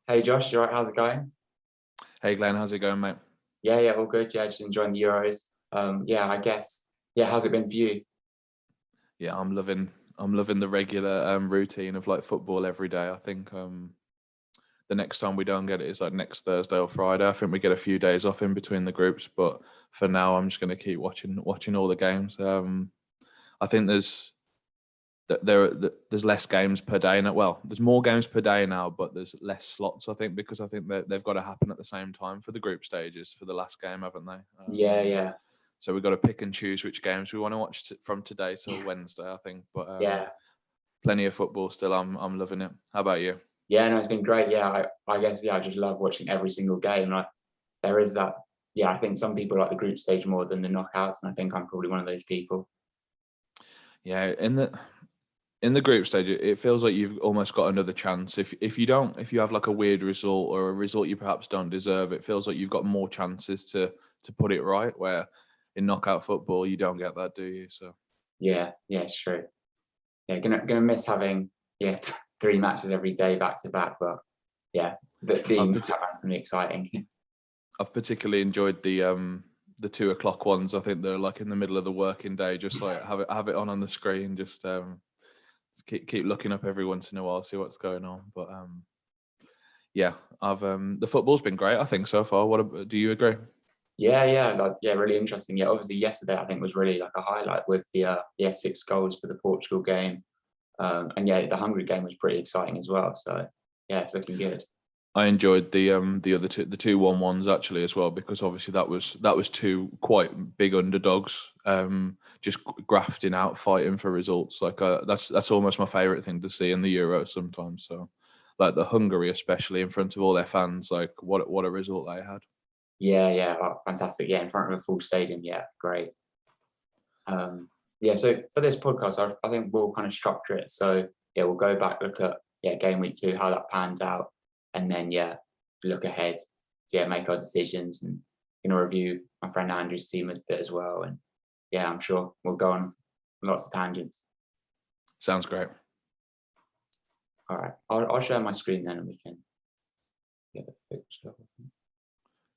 Hey Josh, you alright? How's it going? Hey Glenn, how's it going, mate? Yeah, all good. Yeah, just enjoying the Euros. I guess. Yeah, how's it been for you? Yeah, I'm loving the regular routine of like football every day. I think the next time we don't get it is like next Thursday or Friday. I think we get a few days off in between the groups, but for now I'm just going to keep watching all the games. I think there's less games per day now. Well, there's more games per day now, but there's less slots. I think because I think that they've got to happen at the same time for the group stages for the last game, haven't they? Yeah, So we've got to pick and choose which games we want to watch from today till Wednesday, I think. But yeah, plenty of football still. I'm loving it. How about you? yeah. No, it's been great. I guess. Yeah, I just love watching every single game. Like there is that. Yeah, I think some people like the group stage more than the knockouts, and I think I'm probably one of those people. Yeah, in the group stage, it feels like you've almost got another chance. If you have like a weird result or a result you perhaps don't deserve, it feels like you've got more chances to put it right. Where in knockout football, you don't get that, do you? So Yeah, it's true. Yeah, gonna miss having three matches every day back to back, but yeah, the I've knockout round's gonna be exciting. I've particularly enjoyed the 2 o'clock ones. I think they're like in the middle of the working day, just like have it on the screen, just keep looking up every once in a while, see what's going on. But yeah, I've the football's been great. I think so far. Do you agree? Really interesting. Yeah, obviously yesterday I think was really like a highlight with the 6 goals for the Portugal game, and yeah, the Hungary game was pretty exciting as well. So yeah, it's looking good. I enjoyed the other two, the 2-1 ones actually as well, because obviously that was two quite big underdogs, just grafting out, fighting for results. Like that's almost my favourite thing to see in the Euro sometimes. So, like the Hungary, especially in front of all their fans, like what a result they had. Fantastic. Yeah, in front of a full stadium. Yeah, great. So for this podcast, I think we'll kind of structure it. So yeah, we'll go back, look at game week 2, how that pans out, and then look ahead. So yeah, make our decisions and review my friend Andrew's team a bit as well. And yeah, I'm sure we'll go on lots of tangents. Sounds great. All right, I'll share my screen then, and we can get the picture.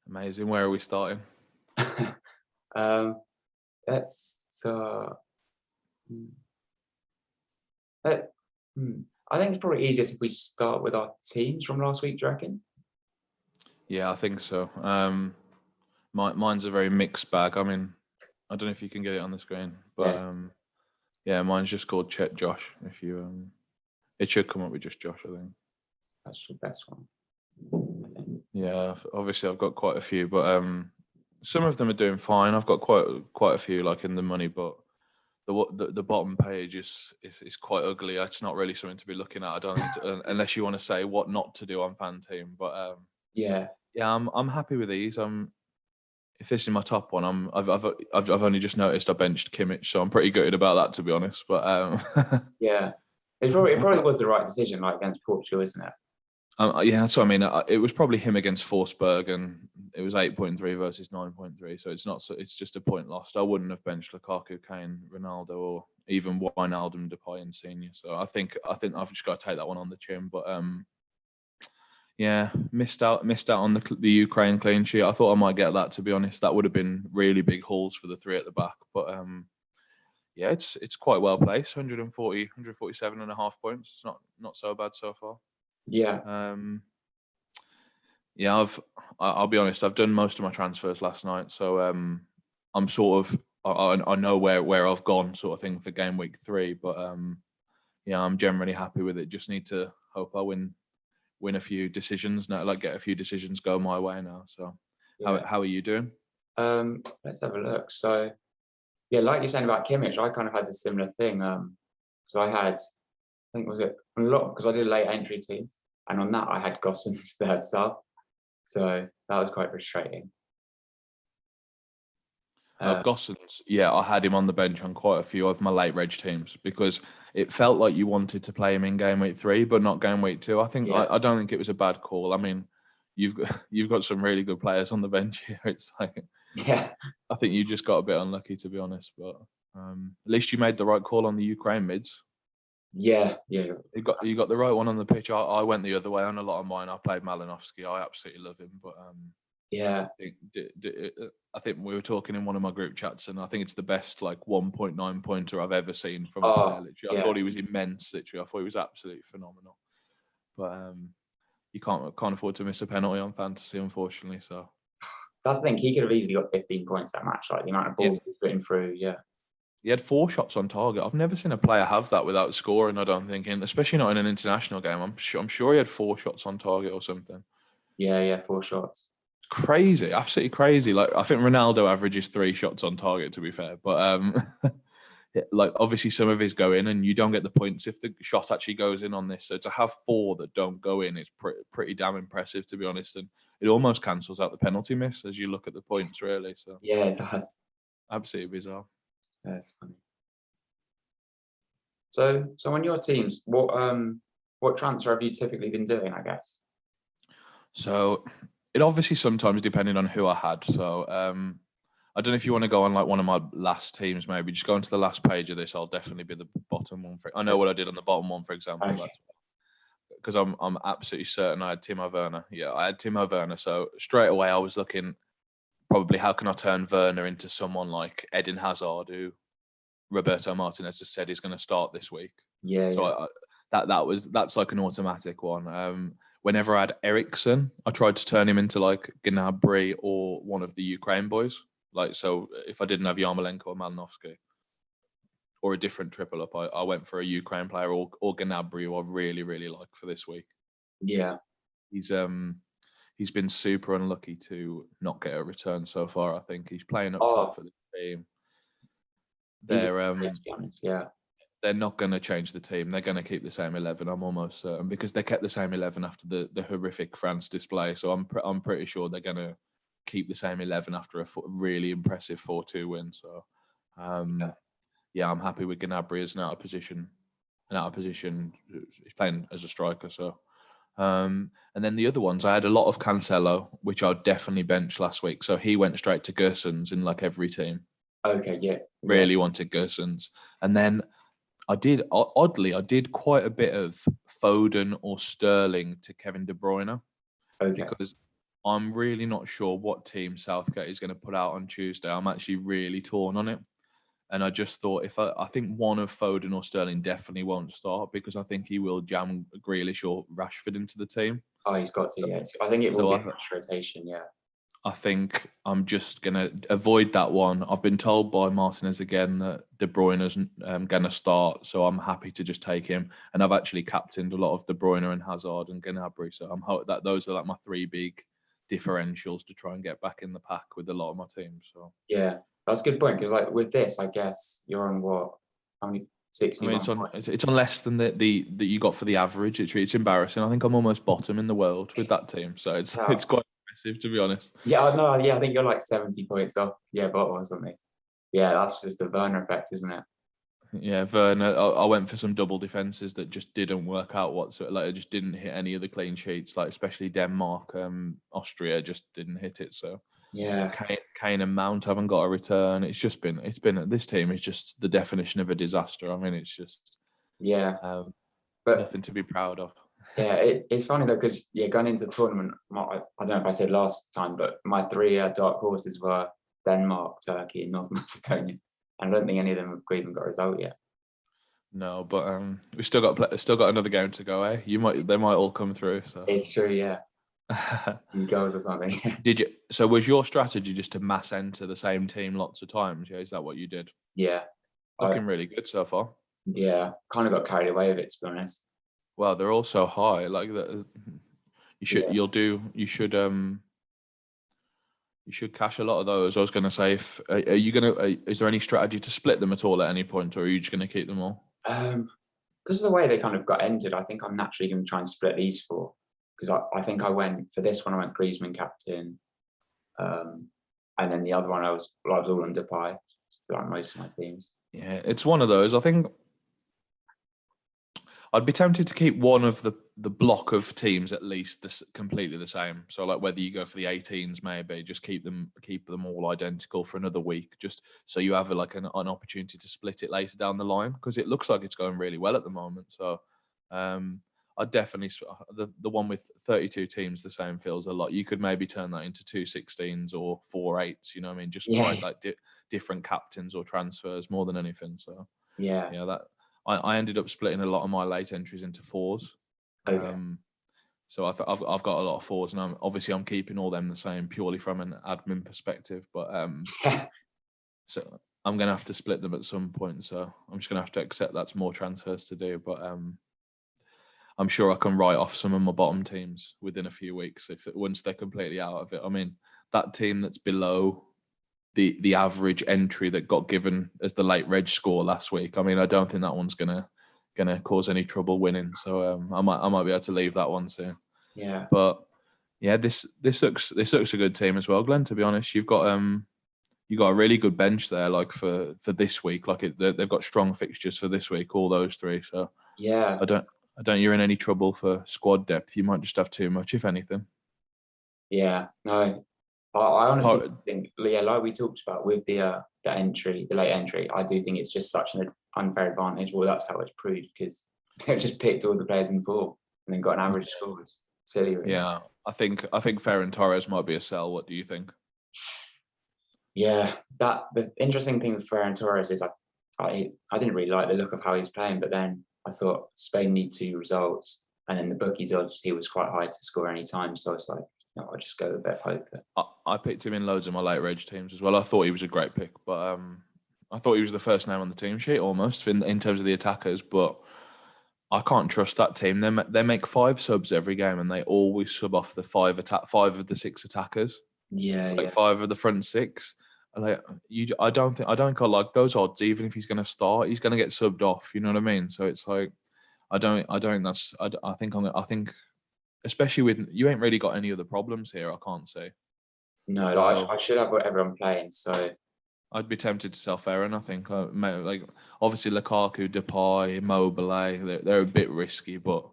Amazing. Where are we starting? Let's. Let, I think it's probably easiest if we start with our teams from last week. Do you reckon? Yeah, I think so. Mine's a very mixed bag. I mean, I don't know if you can get it on the screen, but yeah, mine's just called Chet Josh. If you it should come up with just Josh, I think. That's the best one. I think. Yeah, obviously I've got quite a few, but some of them are doing fine. I've got quite a few like in the money, but the bottom page is quite ugly. It's not really something to be looking at. I don't think unless you want to say what not to do on FanTeam. But Yeah, I'm happy with these. If this is my top one, I've only just noticed I benched Kimmich, so I'm pretty gutted about that, to be honest. But yeah. It probably was the right decision, like against Portugal, isn't it? yeah, that's what I mean. It was probably him against Forsberg, and it was 8.3 versus 9.3. So it's not. So it's just a point lost. I wouldn't have benched Lukaku, Kane, Ronaldo, or even Wijnaldum, Depay, and Senior. So I think I've just got to take that one on the chin. But yeah, missed out on the Ukraine clean sheet. I thought I might get that, to be honest. That would have been really big hauls for the three at the back. But yeah, it's quite well placed. 147.5 points. It's not so bad so far. Yeah, Yeah, I'll be honest. I've done most of my transfers last night, so I'm sort of I know where I've gone, sort of thing, for game week 3. But yeah, I'm generally happy with it. Just need to hope I win a few decisions now, like get a few decisions go my way now. So how are you doing? Let's have a look. So yeah, like you're saying about Kimmich, I kind of had a similar thing. Because I think was it a lot because I did a late entry team, and on that I had Gossen's third sub, so that was quite frustrating. Gossens, yeah, I had him on the bench on quite a few of my late reg teams because it felt like you wanted to play him in game week 3, but not game week 2. I think Yeah. I don't think it was a bad call. I mean, you've got some really good players on the bench here. It's like, Yeah, I think you just got a bit unlucky, to be honest. But at least you made the right call on the Ukraine mids. Yeah, You got the right one on the pitch. I went the other way on a lot of mine. I played Malinovsky. I absolutely love him, but yeah. I think we were talking in one of my group chats, and I think it's the best like 1.9 pointer I've ever seen from a player. Oh, Literally, I yeah. thought he was immense. Literally, I thought he was absolutely phenomenal. But you can't afford to miss a penalty on fantasy, unfortunately. So That's the thing. He could have easily got 15 points that match. Like the amount of yeah, balls he's putting through. Yeah, he had 4 shots on target. I've never seen a player have that without scoring. I don't think, especially not in an international game. I'm sure he had 4 shots on target or something. yeah. 4 shots. Crazy, absolutely crazy. Like I think Ronaldo averages 3 shots on target, to be fair. But like obviously some of his go in, and you don't get the points if the shot actually goes in on this. So to have 4 that don't go in is pretty damn impressive, to be honest. And it almost cancels out the penalty miss as you look at the points, really. So Yeah, it does. absolutely bizarre. That's funny. So on your teams, what transfer have you typically been doing? I guess. So it obviously sometimes depending on who I had. So I don't know if you want to go on like one of my last teams, maybe just go into the last page of this. I'll definitely be the bottom one. I know what I did on the bottom one, for example. Okay. That's because I'm absolutely certain I had Timo Werner. Yeah, I had Timo Werner. So straight away I was looking probably how can I turn Werner into someone like Eden Hazard, who Roberto Martinez has said is going to start this week. Yeah, So that's like an automatic one. Whenever I had Ericsson, I tried to turn him into like Gnabry or one of the Ukraine boys. Like, so if I didn't have Yarmolenko or Malinovsky or a different triple up, I went for a Ukraine player or Gnabry, who I really, really like for this week. yeah. He's been super unlucky to not get a return so far. I think he's playing up Oh, top for the team. he's a They're to be honest. Yeah, they're not going to change the team. They're going to keep the same 11. I'm almost certain because they kept the same 11 after the horrific France display. So I'm pretty sure they're going to keep the same 11 after a really impressive 4-2 win. So yeah, I'm happy with Gnabry as an out of position. He's playing as a striker. So and then the other ones, I had a lot of Cancelo, which I'd definitely bench last week. So he went straight to Gersons in like every team. Okay, yeah. Really wanted Gersons. And then I did quite a bit of Foden or Sterling to Kevin De Bruyne Okay. because I'm really not sure what team Southgate is going to put out on Tuesday. I'm actually really torn on it. And I just thought I think one of Foden or Sterling definitely won't start because I think he will jam Grealish or Rashford into the team. Oh, he's got to, yes. I think it will So be a match rotation, yeah. I think I'm just going to avoid that one. I've been told by Martinez again that De Bruyne isn't going to start, so I'm happy to just take him. And I've actually captained a lot of De Bruyne and Hazard and Gnabry, so I'm hoping that those are like my 3 big differentials to try and get back in the pack with a lot of my teams. So Yeah, that's a good point because like with this, I guess you're on what? How many? I mean, 61 it's on less than that you got for the average. It's embarrassing. I think I'm almost bottom in the world with that team, so it's quite impressive to be honest. Yeah, no, yeah, I think you're like 70 points off. Yeah, bottom or something. Yeah, that's just the Werner effect, isn't it? Yeah, Werner. I went for some double defenses that just didn't work out whatsoever. Like, I just didn't hit any of the clean sheets. Like, especially Denmark, Austria just didn't hit it. So, Yeah, Kane and Mount haven't got a return. It's been this team is just the definition of a disaster. I mean, it's just yeah. But nothing to be proud of. yeah, it's funny though because yeah, going into the tournament, I don't know if I said last time, but my 3 dark horses were Denmark, Turkey, and North Macedonia. I don't think any of them have even got a result yet. No, but we still got another game to go. Eh? They might all come through. So It's true, yeah. Few goals or something. Did you? So was your strategy just to mass enter the same team lots of times? Yeah, is that what you did? Yeah, Looking really good so far. yeah. Kind of got carried away with it, to be honest. Well, they're all so high. Like that, you should cash a lot of those. I was going to say, is there any strategy to split them at all at any point, or are you just going to keep them all? Because of the way they kind of got ended, I think I'm naturally going to try and split these 4. Because I think I went for this one, I went Griezmann captain, and then the other one I was all on Depay, like most of my teams. Yeah, it's one of those. I think I'd be tempted to keep one of the block of teams at least completely the same. So like whether you go for the 18s, maybe just keep them all identical for another week, just so you have like an opportunity to split it later down the line, because it looks like it's going really well at the moment. So I'd definitely the one with 32 teams the same feels a lot. You could maybe turn that into 2 16s or 4 8s. You know what I mean? Just Yeah. try like different captains or transfers more than anything. So Yeah. yeah, that I ended up splitting a lot of my late entries into 4s. Okay. So I've got a lot of 4s, and I'm keeping all them the same purely from an admin perspective. But so I'm gonna have to split them at some point. So I'm just gonna have to accept that's more transfers to do. But I'm sure I can write off some of my bottom teams within a few weeks once they're completely out of it. I mean, that team that's below the average entry that got given as the late reg score last week, I mean, I don't think that one's gonna cause any trouble winning. So I might be able to leave that one soon. Yeah. But yeah, this looks a good team as well, Glenn. To be honest, you got a really good bench there, like for this week. Like they've got strong fixtures for this week, all those three. So Yeah. I don't you're in any trouble for squad depth. You might just have too much, if anything. Yeah. No, I honestly Part- think, yeah, like we talked about with the late entry, I do think it's just such an unfair advantage. Well, that's how it's proved, because they've just picked all the players in form and then got an average score. It's silly, really. Yeah, I think Ferran Torres might be a sell. What do you think? Yeah, the interesting thing with Ferran Torres is I didn't really like the look of how he's playing, but then I thought Spain need 2 results, and then the bookies odds, he was quite high to score any time, so I was like, no, I'll just go with it, hope it. I picked him in loads of my late reg teams as well. I thought he was a great pick, but I thought he was the first name on the team sheet almost in terms of the attackers. But I can't trust that team. They make 5 subs every game, and they always sub off the 5 of the 6 attackers. Yeah, Like yeah. 5 of the front 6. Like I don't think I like those odds. Even if he's going to start, he's going to get subbed off. You know what I mean? So it's like I think especially with you ain't really got any other problems here. I can't say. No, like, So I should have everyone playing, so I'd be tempted to sell Ferran. I think like obviously Lukaku, Depay, Immobile, they're a bit risky, but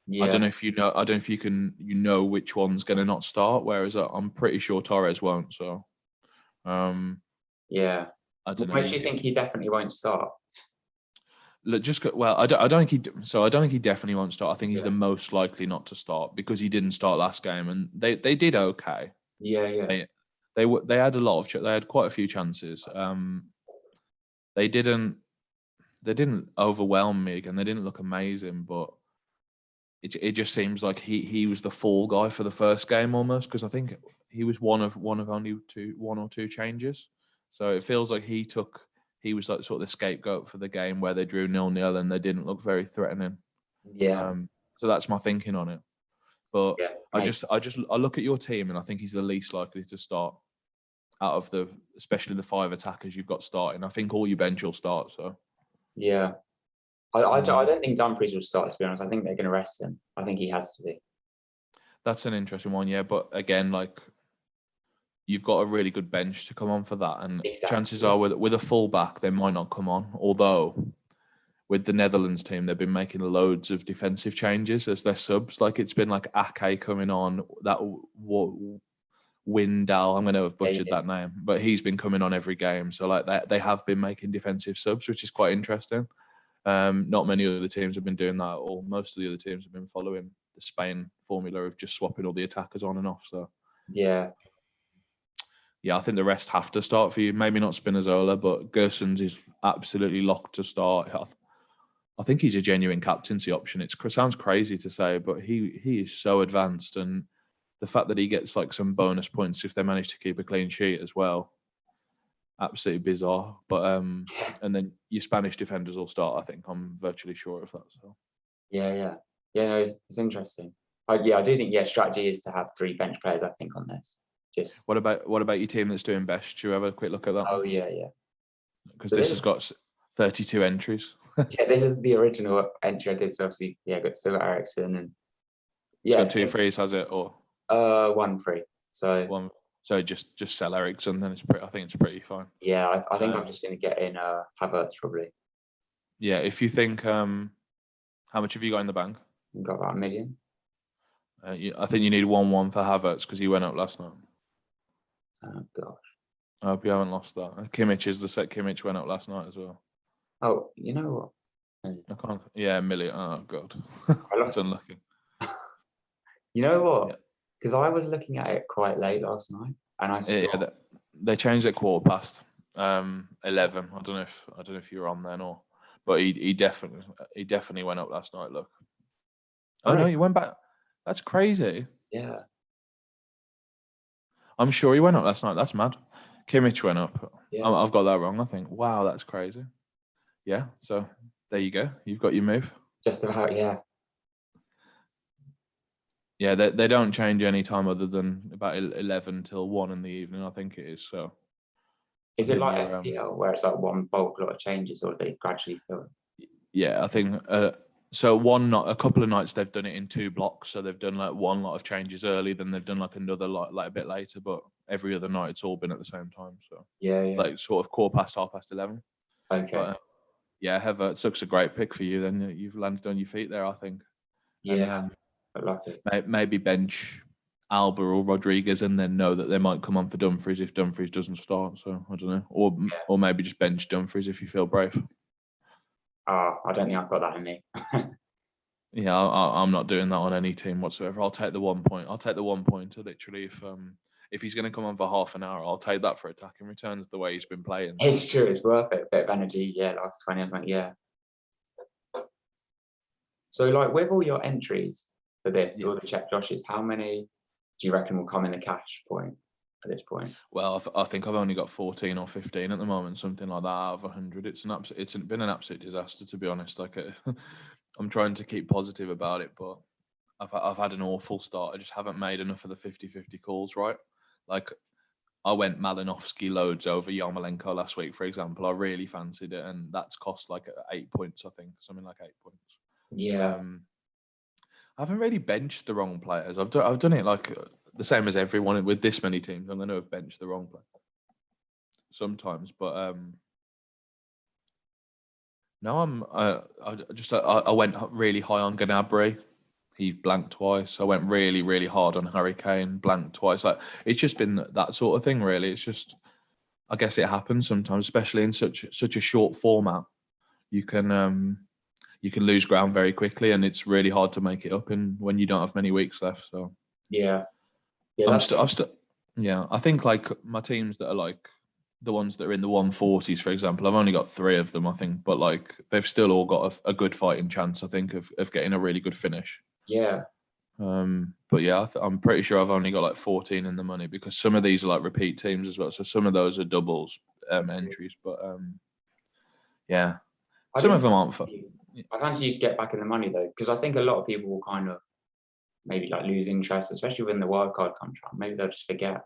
I don't yeah, know if I don't know if you know which one's going to not start. Whereas I'm pretty sure Torres won't. So yeah. I What don't know. makes you think he definitely won't start? Look, I don't think I don't think he definitely won't start. I think he's Yeah, the most likely not to start because he didn't start last game, and they did okay. yeah, yeah, They had a lot of they had quite a few chances. They didn't overwhelm me again. They didn't look amazing, but it just seems like he was the fall guy for the first game almost, because I think he was one of only one or two changes. So it feels like he was like sort of the scapegoat for the game where they drew 0-0 and they didn't look very threatening. yeah, So that's my thinking on it. But yeah. I look at your team and I think he's the least likely to start out of especially the 5 attackers you've got starting. I think all your bench will start. So Yeah. I um, don't think Dumfries will start, to be honest. I think they're going to rest him. I think he has to be. that's an interesting one, yeah. But again, like you've got a really good bench to come on for that, and chances Exactly. are with a full back they might not come on. Although with the Netherlands team, they've been making loads of defensive changes as their subs. Like it's been like Ake coming on, that Windal. I'm going to have Yeah, butchered yeah, that name, but he's been coming on every game. So like they have been making defensive subs, which is quite interesting. Not many other teams have been doing that, or most of the other teams have been following the Spain formula of just swapping all the attackers on and off. So yeah, yeah, I think the rest have to start for you. Maybe not Spinazzola, but Gersons is absolutely locked to start. I think he's a genuine captaincy option. It sounds crazy to say, but he is so advanced, and the fact that he gets like some bonus points if they manage to keep a clean sheet as well, absolutely bizarre. But yeah, and then your Spanish defenders will start. I think I'm virtually sure of that. So yeah, yeah. Yeah, no, it's interesting. Yeah, I do think, yeah, strategy is to have 3 bench players, I think, on this. Just, what about your team that's doing best? Should you have a quick look at that? oh, yeah, yeah. Because So this this has is, got 32 entries. yeah, this is the original entry I did. So obviously, yeah, got Silva Ericsson and, It's yeah, got 2 frees, has it, or 1 free. So, one? So just sell Ericsson, then it's pretty. I think it's pretty fine. yeah, I think Uh, I'm just going to get in Havertz, probably. yeah, if you think How much have you got in the bank? I've got about 1 million. I think you need 1-1 for Havertz because he went up last night. Oh gosh. I hope you haven't lost that. Kimmich went up last night as well. Oh, you know what? I can't. Yeah, 1 million. Oh god, I that's lost. unlucky. You know Yeah, what? Because I was looking at it quite late last night, and I saw. yeah. They changed it 11. I don't know if you were on then or, but he definitely went up last night. Look. Oh Oh no. no, he went back. That's crazy. Yeah. I'm sure he went up last night. That's mad. Kimmich went up. Yeah. I've got that wrong. I think. Wow, that's crazy. Yeah. So there you go. You've got your move. Just about. Yeah. Yeah, they don't change any time other than about 11 till 1 in the evening. I think it is. So I Is it think like you're FPL where it's like one bulk lot of changes, or they gradually fill it? yeah. I think so. A couple of nights they've done it in 2 blocks. So they've done like one lot of changes early, then they've done like another lot like a bit later. But every other night it's all been at the same time. So Yeah. Yeah. like sort of 11:15. Okay. But yeah, Havertz looks a great pick for you. Then you've landed on your feet there, I think. And Yeah. But lucky. maybe bench Alba or Rodriguez, and then know that they might come on for Dumfries if Dumfries doesn't start. So I don't know, Yeah. or maybe just bench Dumfries if you feel brave. I don't think I've got that in me. Yeah, I'm not doing that on any team whatsoever. I'll take the 1 point. I'll take the 1 pointer literally if he's going to come on for half an hour, I'll take that for attacking returns the way he's been playing. It's true. It's worth it. A bit of energy. Yeah. Last 20. I was like, yeah. So, like, with all your entries for this, Yeah. all the check Joshes, how many do you reckon will come in the cash point at this point? Well, I think I've only got 14 or 15 at the moment, something like that out of 100. It's been an absolute disaster, to be honest. Like, I'm trying to keep positive about it, but I've had an awful start. I just haven't made enough of the 50-50 calls right. Like, I went Malinovsky loads over Yarmolenko last week, for example. I really fancied it, and that's cost like 8 points, I think, something like 8 points. Yeah. I haven't really benched the wrong players. I've done it like the same as everyone with this many teams. I'm going to have benched the wrong player sometimes, but no, I went really high on Gnabry. He blanked twice. I went really, really hard on Harry Kane, blanked twice. Like it's just been that sort of thing, really. It's just, I guess it happens sometimes, especially in such a short format. You can lose ground very quickly, and it's really hard to make it up in when you don't have many weeks left. So Yeah. Yeah. I'm still, yeah. I think like my teams that are like the ones that are in the 140s, for example, I've only got 3 of them, I think, but like they've still all got a good fighting chance, I think, of getting a really good finish. Yeah. But yeah, I'm pretty sure I've only got like 14 in the money because some of these are like repeat teams as well. So some of those are doubles entries, but yeah, I some do. of them aren't fun. I fancy you to get back in the money though, because I think a lot of people will kind of maybe like lose interest, especially when the wild card comes around. Maybe they'll just forget.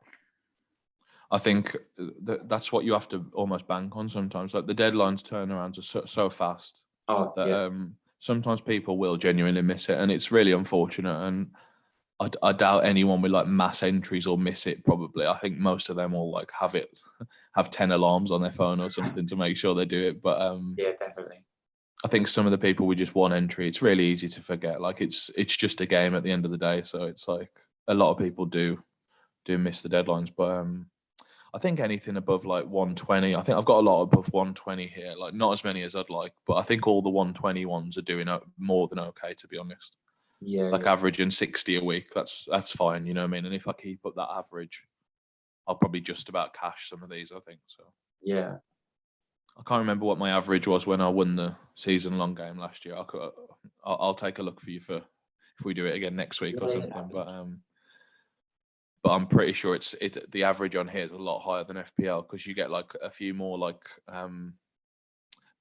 I think that's what you have to almost bank on sometimes. Like the deadlines turnarounds are so fast Oh that yeah. sometimes people will genuinely miss it, and it's really unfortunate. And I doubt anyone with like mass entries will miss it. Probably, I think most of them will like have 10 alarms on their phone or something to make sure they do it. But Yeah, definitely. I think some of the people with just one entry, it's really easy to forget. Like it's just a game at the end of the day. So it's like a lot of people do miss the deadlines, but I think anything above like 120. I think I've got a lot above 120 here. Like not as many as I'd like, but I think all the 120 ones are doing more than okay, to be honest. Yeah. Like Yeah. averaging 60 a week. That's fine. You know what I mean? And if I keep up that average, I'll probably just about cash some of these. I think so. Yeah. I can't remember what my average was when I won the season-long game last year. I'll take a look for you for if we do it again next week or Yeah, something. But I'm pretty sure the average on here is a lot higher than FPL because you get like a few more like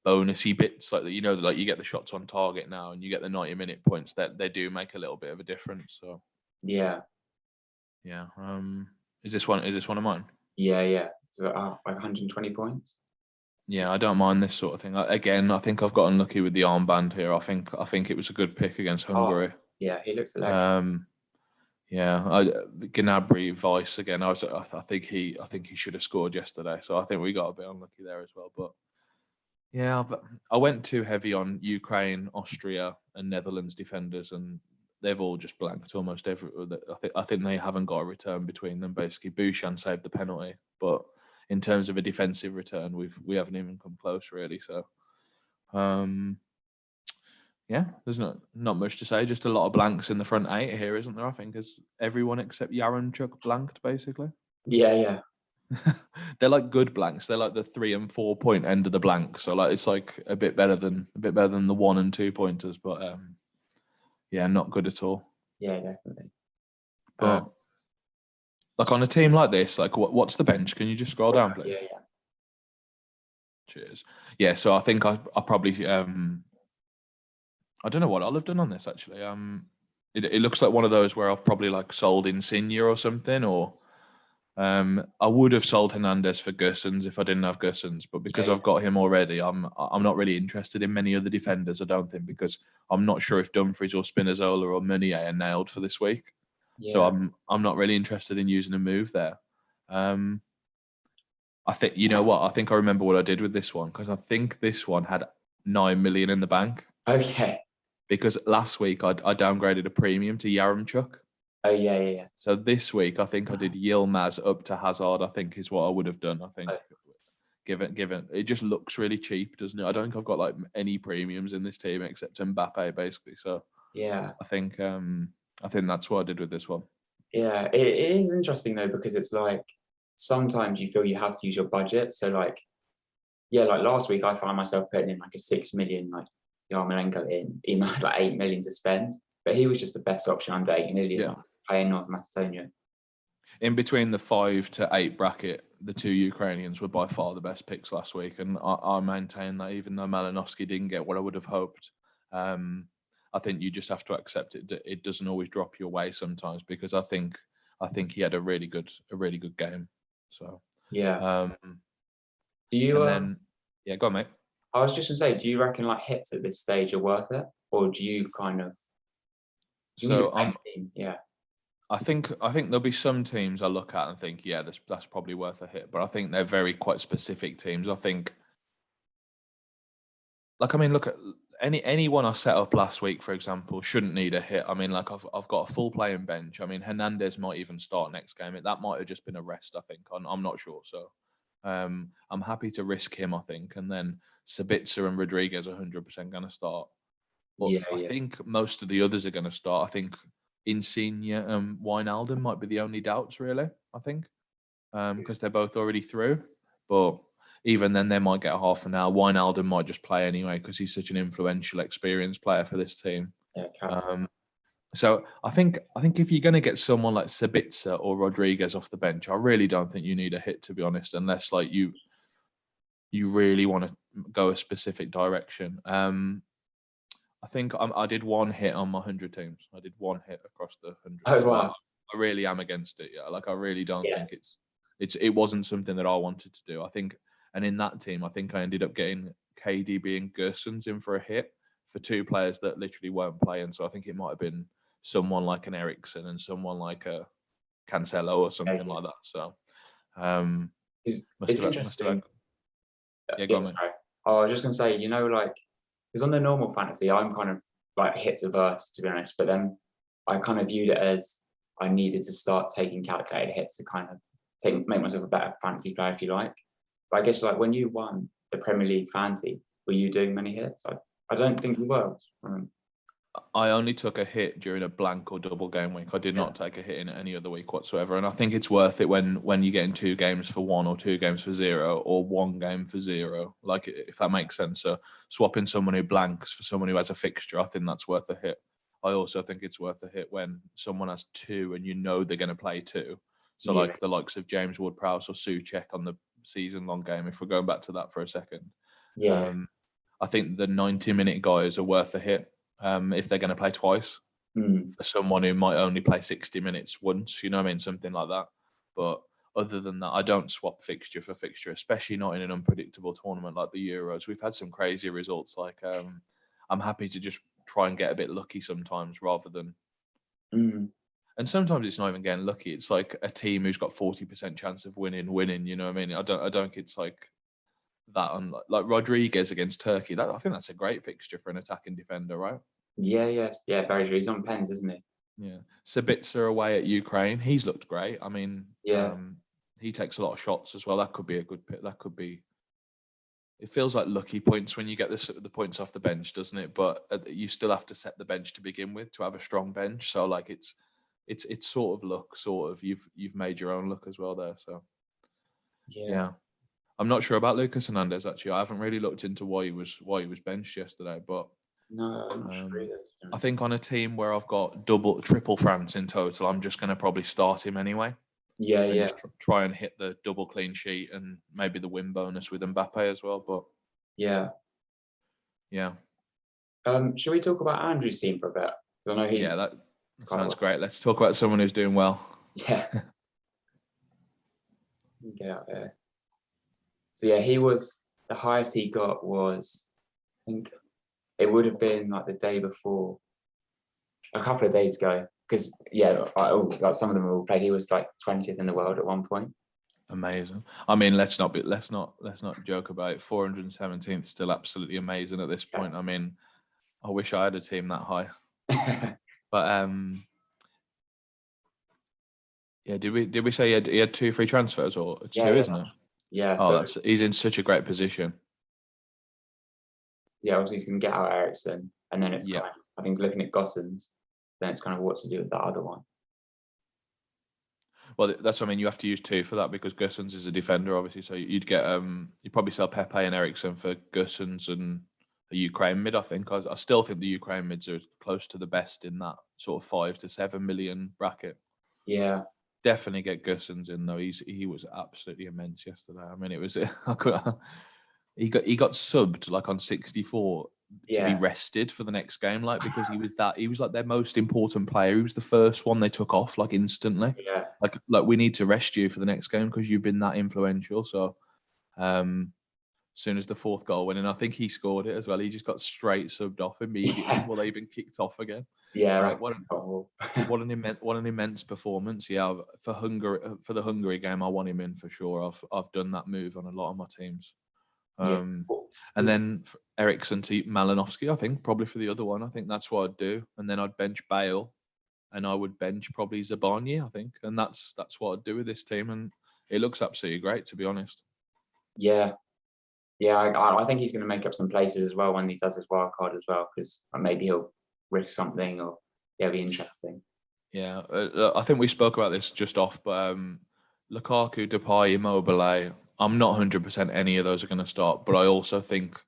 bonusy bits like that. You know, like you get the shots on target now, and you get the 90-minute points. That they do make a little bit of a difference. So yeah. yeah. Is this one of mine? Yeah. Yeah. So like 120 points. Yeah, I don't mind this sort of thing. Again, I think I've got unlucky with the armband here. I think it was a good pick against Oh, Hungary. yeah. He looks electric. Yeah, Gnabry Vice again. I think he should have scored yesterday. So I think we got a bit unlucky there as well. But Yeah, I went too heavy on Ukraine, Austria, and Netherlands defenders, and they've all just blanked almost every. I think they haven't got a return between them. Basically, Bouchan saved the penalty, but in terms of a defensive return, we haven't even come close really. So, yeah, there's not much to say. Just a lot of blanks in the front eight here, isn't there? I think as everyone except Yaramchuk blanked basically. Yeah, yeah. They're like good blanks. They're like the 3 and 4 point end of the blank. So like it's like a bit better than the 1 and 2 pointers, but yeah, not good at all. Yeah, definitely. But like on a team like this, like what's the bench? Can you just scroll down, please? Yeah. Cheers. Yeah, so I think I probably I don't know what I'll have done on this actually. It looks like one of those where I've probably like sold Insigne or something, or I would have sold Hernandez for Gersons if I didn't have Gersons, but because I've got him already, I'm not really interested in many other defenders. I don't think, because I'm not sure if Dumfries or Spinazzola or Meunier are nailed for this week. Yeah. So I'm not really interested in using a move there. I think, you know what? I think I remember what I did with this one, because I think this one had 9 million in the bank. Okay. Because last week I downgraded a premium to Yaramchuk. Oh yeah. So this week I think I did Yilmaz up to Hazard. I think is what I would have done. I think given it just looks really cheap, doesn't it? I don't think I've got like any premiums in this team except Mbappe basically. So Yeah. I think that's what I did with this one. Yeah, it is interesting though, because it's like sometimes you feel you have to use your budget. So like, yeah, like last week I found myself putting in like a 6 million like Yarmolenko in, even had like 8 million to spend, but he was just the best option under 8 million. Yeah. Playing North Macedonia. In between the 5 to 8 bracket, the 2 Ukrainians were by far the best picks last week, and I maintain that even though Malinovsky didn't get what I would have hoped, I think you just have to accept it. It doesn't always drop your way sometimes, because I think he had a really good game. So Yeah. Do and you? then yeah, go on, mate. I was just gonna say, do you reckon like hits at this stage are worth it, or do you kind of? Do you need So a bank team? Yeah. I think there'll be some teams I look at and think, yeah, that's probably worth a hit. But I think they're very quite specific teams. I think, like, I mean, look at anyone I set up last week, for example, shouldn't need a hit. I mean, like I've got a full playing bench. I mean, Hernandez might even start next game. That might have just been a rest. I think I'm not sure. So I'm happy to risk him. I think, and then Sabitzer and Rodriguez are 100% going to start. But Yeah. I think most of the others are going to start. I think Insigne and Wijnaldum might be the only doubts, really. I think because they're both already through. But even then, they might get a half an hour. Wijnaldum might just play anyway because he's such an influential, experienced player for this team. Yeah. So I think if you're going to get someone like Sabitzer or Rodriguez off the bench, I really don't think you need a hit, to be honest, unless like you really want to go a specific direction. I think I did one hit on my 100 teams. I did one hit across the 100. Oh So wow. I really am against it. Yeah, like I really don't Yeah. think it wasn't something that I wanted to do. I think, and in that team, I think I ended up getting KDB and Gersons in for a hit for 2 players that literally weren't playing. So I think it might have been someone like an Ericsson and someone like a Cancelo or something like that. So It's must have interesting. yeah, go Yeah, on, mate. sorry. Oh, I was just gonna say, like, because on the normal fantasy, I'm kind of like hits averse, to be honest. But then I kind of viewed it as I needed to start taking calculated hits to kind of make myself a better fantasy player, if you like. But I guess like when you won the Premier League fantasy, were you doing many hits? I don't think you were. I only took a hit during a blank or double game week. I did Yeah. not take a hit in any other week whatsoever. And I think it's worth it when you get in 2 games for 1 or 2 games for 0 or 1 game for 0. Like, if that makes sense. So swapping someone who blanks for someone who has a fixture, I think that's worth a hit. I also think it's worth a hit when someone has 2 and you know they're going to play 2. So Yeah. like the likes of James Ward-Prowse or Souček on the season-long game, if we're going back to that for a second. Yeah. I think the 90-minute guys are worth a hit. If they're going to play twice for someone who might only play 60 minutes once, you know what I mean? Something like that. But other than that, I don't swap fixture for fixture, especially not in an unpredictable tournament like the Euros. We've had some crazy results. Like, I'm happy to just try and get a bit lucky sometimes rather than. And sometimes it's not even getting lucky. It's like a team who's got 40% chance of winning, you know what I mean? I don't think it's like that on like Rodriguez against Turkey. I think that's a great fixture for an attacking defender, right? Yeah, yeah, very true. He's on pens, isn't he? Yeah. Sabitzer away at Ukraine. He's looked great. I mean, Yeah, he takes a lot of shots as well. That could be a good pick. That could be. It feels like lucky points when you get the points off the bench, doesn't it? But you still have to set the bench to begin with to have a strong bench. So like it's sort of luck, sort of you've made your own luck as well there. So yeah. yeah. I'm not sure about Lucas Hernandez actually. I haven't really looked into why he was benched yesterday, but No, I'm not sure either. I think on a team where I've got triple France in total, I'm just going to probably start him anyway Yeah, and yeah, just try and hit the double clean sheet and maybe the win bonus with Mbappe as well. But yeah. yeah, Should we talk about Andrew's team for a bit? 'Cause I know he's yeah, that quite sounds well. great. Let's talk about someone who's doing well. Yeah. Get out there. So yeah, he was the highest he got was, I think it would have been like the day before, a couple of days ago. Because yeah, like some of them all played. He was like 20th in the world at one point. Amazing. I mean, let's not joke about it. 417th still absolutely amazing at this point. I mean, I wish I had a team that high. But yeah, did we say he had 2 free transfers, or it's Yeah, 2, yeah, isn't it? yeah. Oh, So he's in such a great position. yeah, obviously he's going to get out Ericsson, and then it's Yeah. kind of, I think he's looking at Gossens. Then it's kind of what to do with that other one. Well, that's what I mean. You have to use 2 for that because Gussens is a defender, obviously. So you'd get you'd probably sell Pepe and Ericsson for Gussens and the Ukraine mid. I think I still think the Ukraine mids are close to the best in that sort of 5 to 7 million bracket. Yeah, Definitely get Gussens in though. He was absolutely immense yesterday. I mean, it was he got subbed like on 64 to be yeah, rested for the next game, like because he was like their most important player. He was the first one they took off like instantly. yeah, Like we need to rest you for the next game because you've been that influential. So as soon as the 4th goal went in, I think he scored it as well. He just got straight subbed off immediately while they even kicked off again. yeah. Like Right. what an immense performance. Yeah, for the Hungary game, I want him in for sure. I've done that move on a lot of my teams. Yeah, And then Ericsson to Malinovsky, I think, probably for the other one. I think that's what I'd do. And then I'd bench Bale and I would bench probably Zabani, I think. And that's what I'd do with this team. And it looks absolutely great, to be honest. yeah, yeah. I think he's going to make up some places as well when he does his wild card as well, because maybe he'll risk something, or yeah, it'll be interesting. Yeah, I think we spoke about this just off, but Lukaku, Depay, Immobile, I'm not 100% any of those are going to start, but I also think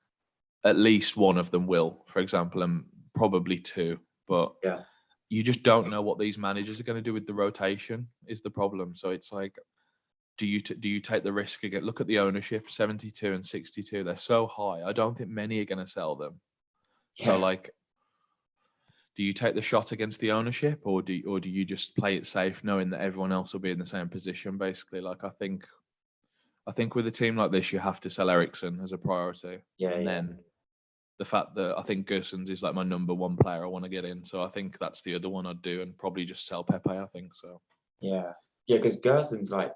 at least one of them will, for example, and probably 2. But Yeah, you just don't know what these managers are going to do with the rotation is the problem. So it's like, do you take the risk again? Look at the ownership, 72 and 62. They're so high. I don't think many are going to sell them. So yeah, like, do you take the shot against the ownership, or do you just play it safe, knowing that everyone else will be in the same position? Basically, like I think with a team like this, you have to sell Ericsson as a priority, yeah, and yeah, then the fact that I think Gersons is like my number 1 player I want to get in, so I think that's the other one I'd do, and probably just sell Pepe. I think so. yeah. Because Gerson's like,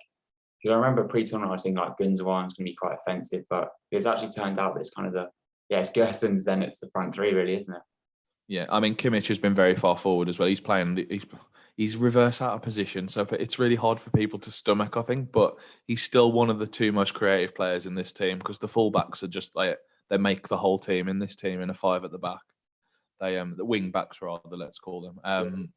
because I remember pre-tournament I was thinking like Gundogan's going to be quite offensive, but it's actually turned out that it's kind of it's Gerson's, then it's the front 3 really, isn't it? Yeah, I mean Kimmich has been very far forward as well. He's playing. He's reverse out of position, so it's really hard for people to stomach. I think, but he's still one of the 2 most creative players in this team because the fullbacks are just like they make the whole team in this team in a 5 at the back. They the wing backs rather, let's call them.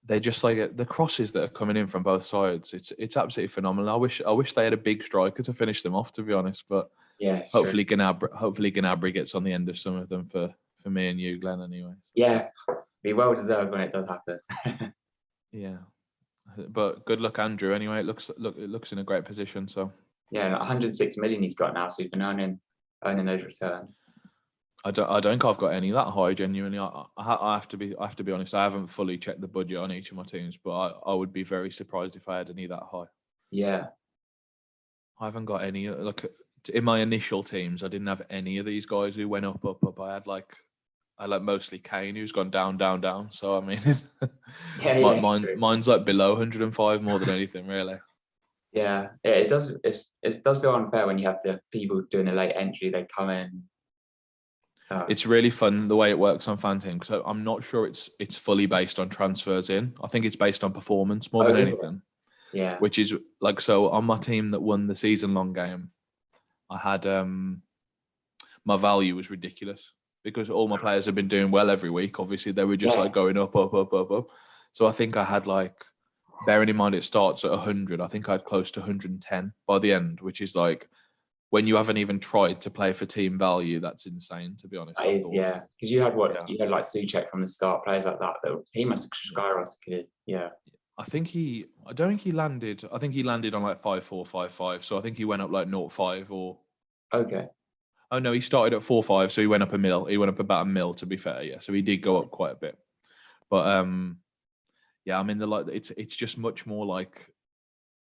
They're just like the crosses that are coming in from both sides. It's absolutely phenomenal. I wish they had a big striker to finish them off, to be honest. But Yeah, it's true. hopefully Gnabry gets on the end of some of them for me and you, Glenn. Anyway. Yeah, be well deserved when it does happen. Yeah, but good luck, Andrew. Anyway, it looks in a great position. So Yeah, 106 million he's got now, so he's been earning those returns. I don't think I've got any that high. Genuinely, I have to be honest. I haven't fully checked the budget on each of my teams, but I would be very surprised if I had any that high. Yeah, I haven't got any. Like in my initial teams, I didn't have any of these guys who went up. I had mostly Kane, who's gone down, down, down. So I mean, yeah, mine's like below 105 more than anything, really. Yeah, it does. It does feel unfair when you have the people doing the late entry. They come in. It's really fun the way it works on FanTeam. So I'm not sure it's fully based on transfers in. I think it's based on performance more than Is it? anything. Yeah. Which is like, so on my team that won the season long game, I had my value was ridiculous because all my players have been doing well every week. Obviously, they were just Yeah. like going up, up, up, up, up. So I think I had like, bearing in mind it starts at 100, I think I had close to 110 by the end, which is like, when you haven't even tried to play for team value, that's insane, to be honest. That I is, thought. yeah. Because you had Yeah. you had like Suchek from the start, players like that. He must have Yeah. skyrocketed. Yeah. I don't think he landed. I think he landed on like 5.4, 5.5. So I think he went up like 0.5 or. Okay. Oh no, he started at 4.5, so he went up a mil. He went up about a mil, to be fair. Yeah, so he did go up quite a bit. But yeah, I mean it's just much more like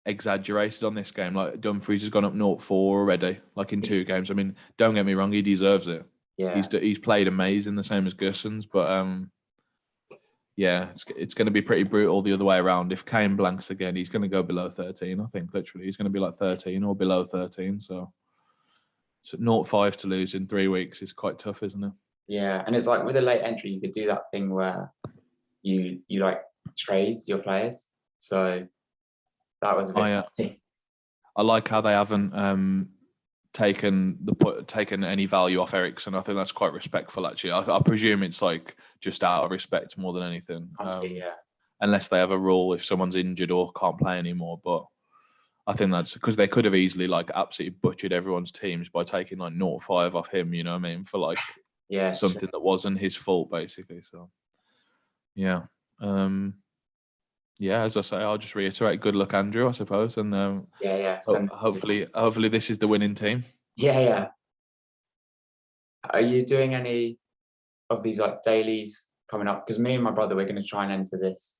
exaggerated on this game. Like Dumfries has gone up 0.4 already, like in 2 games. I mean, don't get me wrong, he deserves it. Yeah. He's played amazing, the same as Gussens, but yeah, it's going to be pretty brutal the other way around. If Kane blanks again, he's going to go below 13. I think literally he's going to be like 13 or below 13. So 0.5 to lose in 3 weeks is quite tough, isn't it? Yeah, and it's like with a late entry, you could do that thing where you like trade your players. So that was a bit. I like how they haven't taken any value off Ericsson. I think that's quite respectful, actually. I presume it's like just out of respect more than anything. Yeah. Unless they have a rule if someone's injured or can't play anymore. But I think that's because they could have easily like absolutely butchered everyone's teams by taking like 0.5 off him. You know what I mean? For like something that wasn't his fault, basically. So yeah. Yeah, as I say, I'll just reiterate. Good luck, Andrew, I suppose, and Yeah. hopefully, this is the winning team. Yeah. Are you doing any of these like dailies coming up? Because me and my brother, we're going to try and enter this.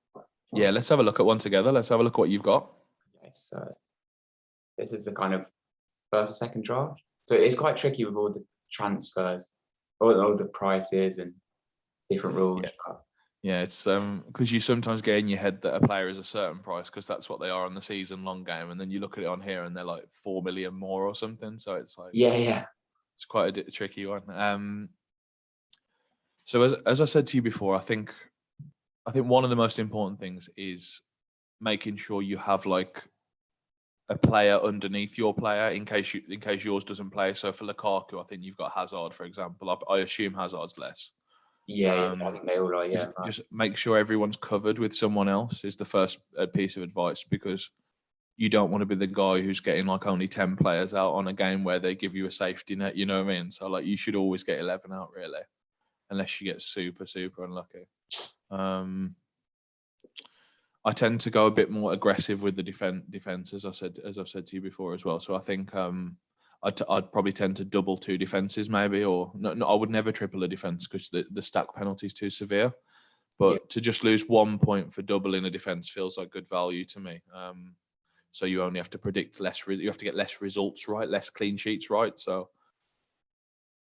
Yeah, let's have a look at one together. Let's have a look at what you've got. Okay, so this is the kind of first or second draft. So it's quite tricky with all the transfers, all the prices and different rules. Yeah. Yeah, it's because you sometimes get in your head that a player is a certain price because that's what they are on the season long game, and then you look at it on here and they're like 4 million more or something. So it's like it's quite a tricky one. So as I said to you before, I think one of the most important things is making sure you have like a player underneath your player in case yours doesn't play. So for Lukaku, I think you've got Hazard, for example. I assume Hazard's less. I think they all are. Just make sure everyone's covered with someone else is the first piece of advice, because you don't want to be the guy who's getting like only 10 players out on a game where they give you a safety net. You know what I mean? So like you should always get 11 out, really, unless you get super unlucky. I tend to go a bit more aggressive with the defense, as I've said to you before as well. So I think I'd probably tend to double 2 defenses maybe, or no, I would never triple a defense because the stack penalty is too severe. But to just lose 1 point for doubling a defense feels like good value to me. So you only have to predict less. You have to get less results right, less clean sheets right. So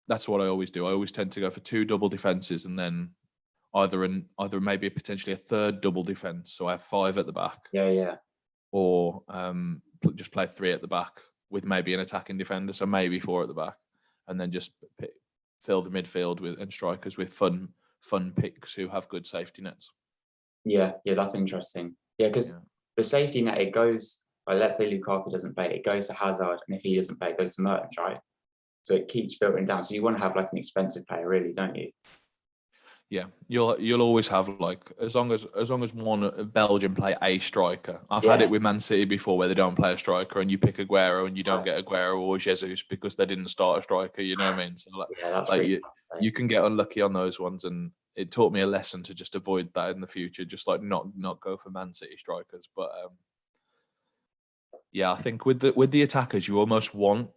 that's what I always do. I always tend to go for 2 double defenses and then either maybe potentially a third double defense, so I have 5 at the back. Or just play 3 at the back with maybe an attacking defender, so maybe 4 at the back, and then just fill the midfield and strikers with fun picks who have good safety nets. Yeah, that's interesting. Yeah, because the safety net, it goes. Like, let's say Lukaku doesn't play, it goes to Hazard, and if he doesn't play, it goes to Mertens, right? So it keeps filtering down. So you want to have like an expensive player, really, don't you? Yeah, you'll always have like as long as one Belgian play a striker. I've had it with Man City before where they don't play a striker and you pick Aguero and you don't get Aguero or Jesus because they didn't start a striker. You know what I mean? So that's like you can get unlucky on those ones, and it taught me a lesson to just avoid that in the future. Just like not go for Man City strikers. But yeah, I think with the attackers, you almost want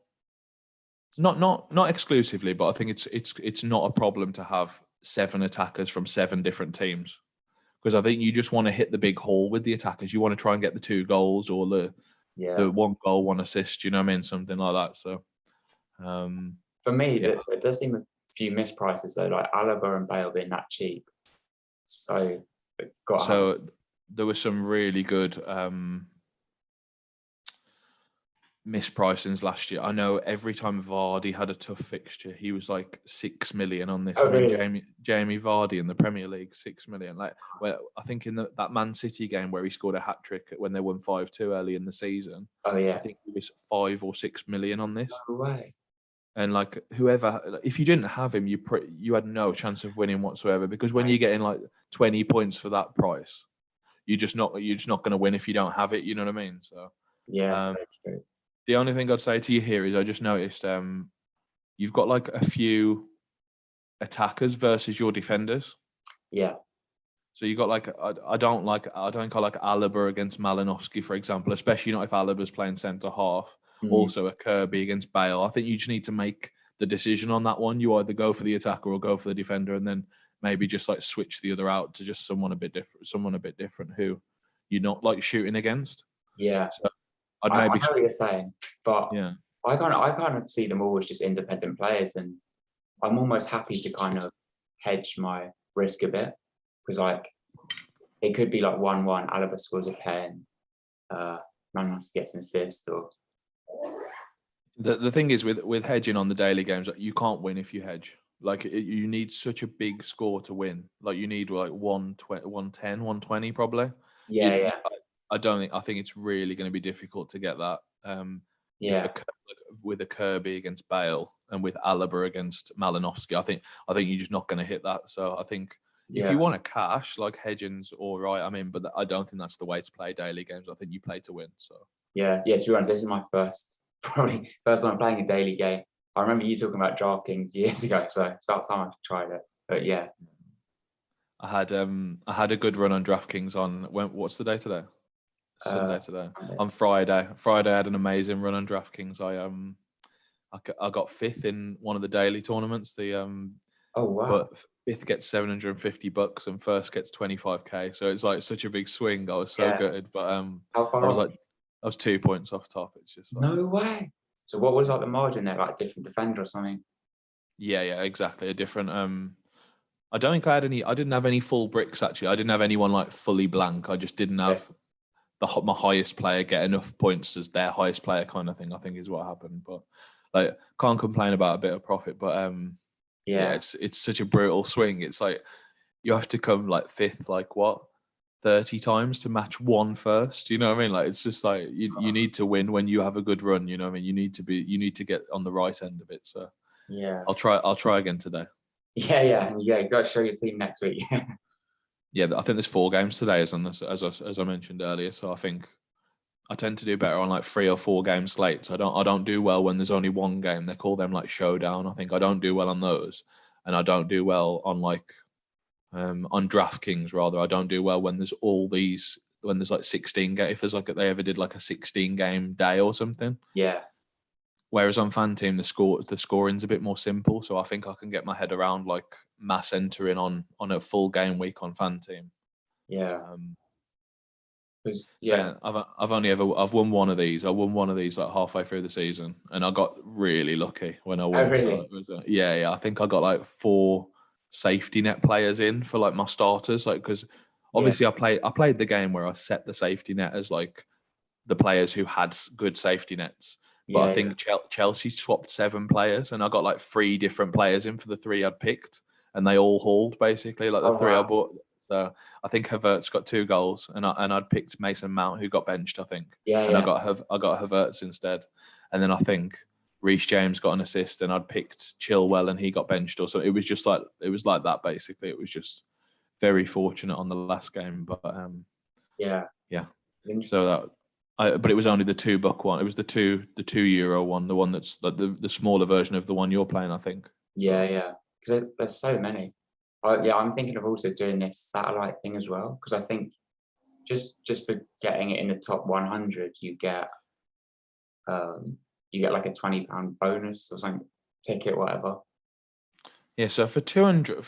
not exclusively, but I think it's not a problem to have 7 attackers from 7 different teams, because I think you just want to hit the big hole with the attackers. You want to try and get the 2 goals or the 1 goal, 1 assist. You know what I mean? Something like that. So for me, there does seem a few misprices though, like Alaba and Bale being that cheap. So there was some really good. mispricings last year. I know every time Vardy had a tough fixture, he was like 6 million on this. Oh, I mean, really? Jamie Vardy in the Premier League, 6 million. Like, well, I think in that Man City game where he scored a hat trick when they won 5-2 early in the season, Oh, I yeah. think he was 5 or 6 million on this. No way. And like whoever, if you didn't have him, you had no chance of winning whatsoever, because when you're getting like 20 points for that price, you're just not going to win if you don't have it. You know what I mean? So Yeah, it's um, very true. the only thing I'd say to you here is I just noticed you've got like a few attackers versus your defenders. Yeah. So you got like I don't like Alaba against Malinowski, for example, especially not if Alaba's playing centre half. Mm. Also a Kirby against Bale. I think you just need to make the decision on that one. You either go for the attacker or go for the defender, and then maybe just like switch the other out to just someone a bit different who you're not like shooting against. Yeah. So I'd I maybe know what you're saying, but yeah. I kind of see them all as just independent players, and I'm almost happy to kind of hedge my risk a bit, because like it could be like 1-1, Alaba scores a pen, Manos gets an assist, or The thing is with hedging on the daily games, like, you can't win if you hedge. Like you need such a big score to win. Like you need like 120, 110, 120 probably. yeah, yeah, I don't think. I think it's really going to be difficult to get that. If yeah, with a Kirby against Bale and with Alaba against Malinowski, I think you're just not going to hit that. So I think if yeah, you want a cash, like hedging's all right. I mean, but I don't think that's the way to play daily games. I think you play to win. So yeah, yeah. To be honest, this is my probably first time playing a daily game. I remember you talking about DraftKings years ago, so it's about time I tried it. But yeah, I had a good run on DraftKings on what's the day today? Sunday today. Sunday. On Friday. Friday I had an amazing run on DraftKings. I got fifth in one of the daily tournaments. Oh wow, But fifth gets $750 and first gets 25k. So it's like such a big swing. I was so yeah. gutted, but How I far was off? like I was 2 points off top. It's just like No way. So what was like the margin there? Like different defender or something? yeah, exactly. A different I don't think I didn't have any full bricks actually. I didn't have anyone like fully blank. I just didn't Yeah, have my highest player get enough points as their highest player kind of thing. I think is what happened. But like can't complain about a bit of profit. But yeah, yeah. it's such a brutal swing. It's like you have to come like fifth, like what 30 times to match one first. You know what I mean? Like it's just like you need to win when you have a good run. You know what I mean? You need to get on the right end of it. So Yeah. I'll try again today. Yeah, yeah, yeah. You got to show your team next week. Yeah, I think there's 4 games today, as I mentioned earlier. So I think I tend to do better on like 3 or 4 game slates. I don't do well when there's only one game. They call them like showdown. I think I don't do well on those, and I don't do well on like on DraftKings rather. I don't do well when there's when there's like 16 game. If there's like they ever did like a 16 game day or something. Yeah, Whereas on FanTeam the scoring's a bit more simple, so I think I can get my head around like mass entering on a full game week on FanTeam. yeah. Um, 'Cause so yeah, yeah, I've won one of these. I won one of these like halfway through the season, and I got really lucky when I oh won. So really? it was yeah. I think I got like 4 safety net players in for like my starters, like because Yeah, obviously I played the game where I set the safety net as like the players who had good safety nets. But I yeah, yeah. think Chelsea swapped 7 players, and I got like 3 different players in for the 3 I'd picked, and they all hauled basically. Like the Oh 3 I wow. bought. So I think Havertz got 2 goals, and I'd picked Mason Mount who got benched. I think, Yeah, and yeah, I got Havertz instead, and then I think Reece James got an assist, and I'd picked Chilwell, and he got benched. Or so it was just like that basically. It was just very fortunate on the last game, but yeah. yeah. It's interesting. So but it was only the $2 one. It was the €2 one, the one that's like the smaller version of the one you're playing, I think. Yeah, So yeah. Because there's so many. Yeah, I'm thinking of also doing this satellite thing as well. Because I think just for getting it in the top 100, you get like a £20 bonus or something, ticket, whatever. yeah, so for 200,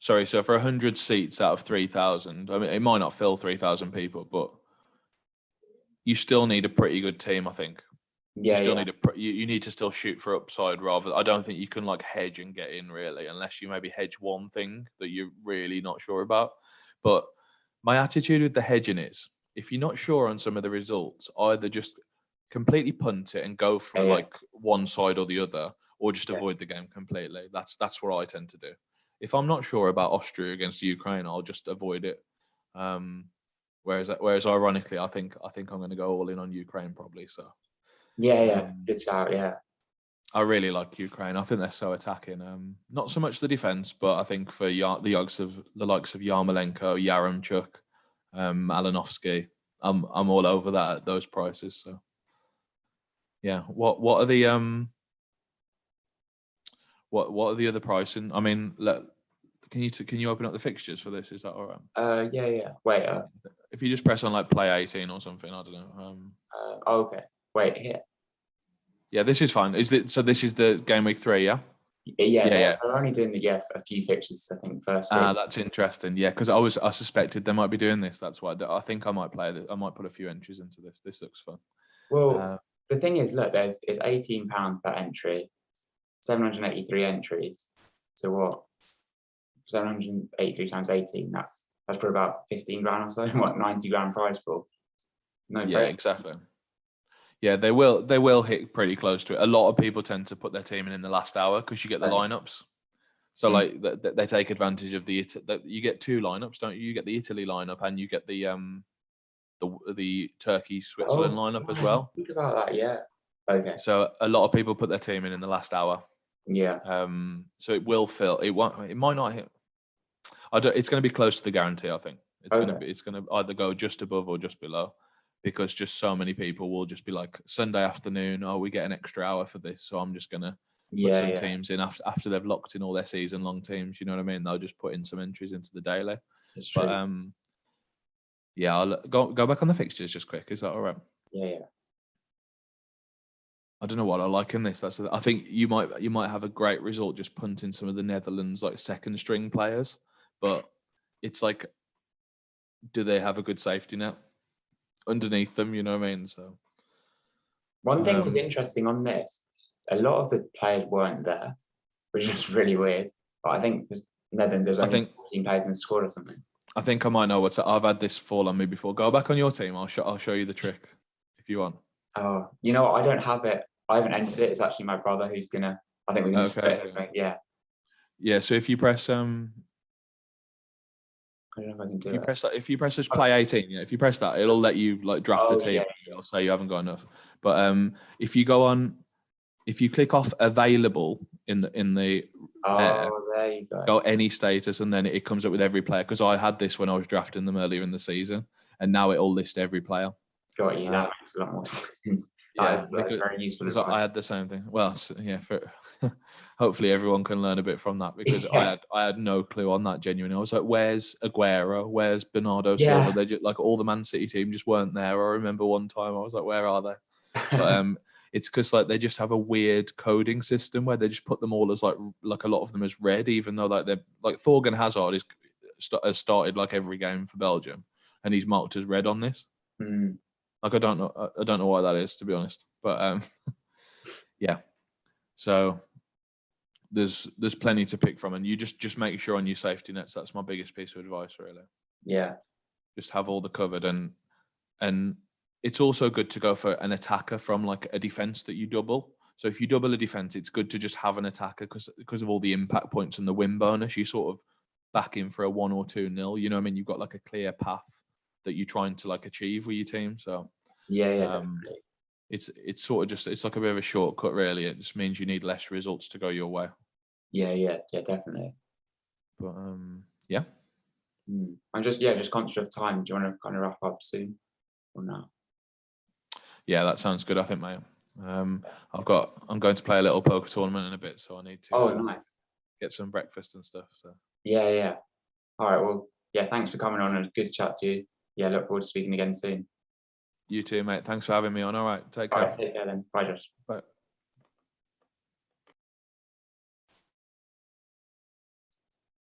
so for 100 seats out of 3,000, I mean, it might not fill 3,000 people, but you still need a pretty good team, I think. You Yeah, still yeah, need you need to still shoot for upside rather. I don't think you can like hedge and get in really, unless you maybe hedge one thing that you're really not sure about. But my attitude with the hedging is if you're not sure on some of the results, either just completely punt it and go for Yeah. like one side or the other, or just Yeah. avoid the game completely. That's what I tend to do. If I'm not sure about Austria against Ukraine, I'll just avoid it. Whereas ironically, I think I'm going to go all in on Ukraine probably. So Yeah. Good shout. Yeah. I really like Ukraine. I think they're so attacking. Not so much the defense, but I think for the likes of Yarmolenko, Yaremchuk, Malinovsky, I'm all over that at those prices. So yeah, what are the what are the other pricing? I mean, can you open up the fixtures for this? Is that all right? Yeah. Wait. If you just press on like play 18 or something, I don't know. Okay. Wait here. Yeah, this is fine. So this is the game week 3, yeah? Yeah. They're only doing a few fixtures, I think, first. That's interesting. Yeah, because I suspected they might be doing this. That's why I think I might play this. I might put a few entries into this. This looks fun. Well, the thing is, look, it's £18 per entry, 783 entries. So what? 783 times 18. That's probably about 15 grand or so. What, 90 grand prize pool? No. Yeah, exactly. Yeah, they will hit pretty close to it. A lot of people tend to put their team in the last hour because you get the lineups. So like they take advantage of you get 2 lineups, don't you? You get the Italy lineup and you get the Turkey Switzerland lineup as well. Think about that, yeah. Okay. So a lot of people put their team in the last hour. Yeah. So it will fill. It won't. It might not hit. It's going to be close to the guarantee. I think it's going to either go just above or just below, because just so many people will just be like Sunday afternoon. Oh, we get an extra hour for this, so I'm just going to put some teams in after they've locked in all their season long teams. You know what I mean? They'll just put in some entries into the daily. That's true. But yeah, I'll go back on the fixtures just quick. Is that all right? Yeah. I don't know what I like in this. I think you might have a great result just punting some of the Netherlands like second string players, but it's like, do they have a good safety net underneath them? You know what I mean? So one thing was interesting on this. A lot of the players weren't there, which is really weird. But I think because Netherlands, there's only 14 players in the squad or something. I think I might know what's. I've had this fall on me before. Go back on your team. I'll show you the trick if you want. Oh, you know what? I don't have it. I haven't entered it. It's actually my brother who's gonna. I think we're gonna split it. Yeah. Yeah. So if you press I don't know if I can do it. If you press this play 18, yeah. If you press that, it'll let you like draft a team. Yeah. It'll say you haven't got enough. But if you go on, if you click off available in the there you go any status, and then it comes up with every player. Because I had this when I was drafting them earlier in the season, and now it'll list every player. Got you. That makes a lot more sense. That's very useful. I had the same thing. Well, yeah. Hopefully everyone can learn a bit from that, because I had no clue on that. Genuinely, I was like, "Where's Aguero? Where's Bernardo Silva?" They just like all the Man City team just weren't there. I remember one time I was like, "Where are they?" But it's because like they just have a weird coding system where they just put them all as like a lot of them as red, even though like they're like Thorgan Hazard has started like every game for Belgium, and he's marked as red on this. Like I don't know why that is, to be honest. But yeah. So there's plenty to pick from, and you just make sure on your safety nets. That's my biggest piece of advice, really. Yeah. Just have all the covered, and it's also good to go for an attacker from like a defense that you double. So if you double a defense, it's good to just have an attacker because of all the impact points and the win bonus. You sort of back in for a 1 or 2-0. You know what I mean? You've got like a clear path that you're trying to like achieve with your team. So yeah, definitely. It's sort of just, it's like a bit of a shortcut, really. It just means you need less results to go your way. Yeah, definitely. But yeah. I'm just conscious of time. Do you want to kind of wrap up soon or no? Yeah, that sounds good, I think, mate. I'm going to play a little poker tournament in a bit, so I need to nice. Get some breakfast and stuff. So yeah. All right, well, yeah, thanks for coming on, and good to chat to you. Yeah, look forward to speaking again soon. You too, mate. Thanks for having me on. All right, take care. All right, take care then. Bye, Josh. Bye.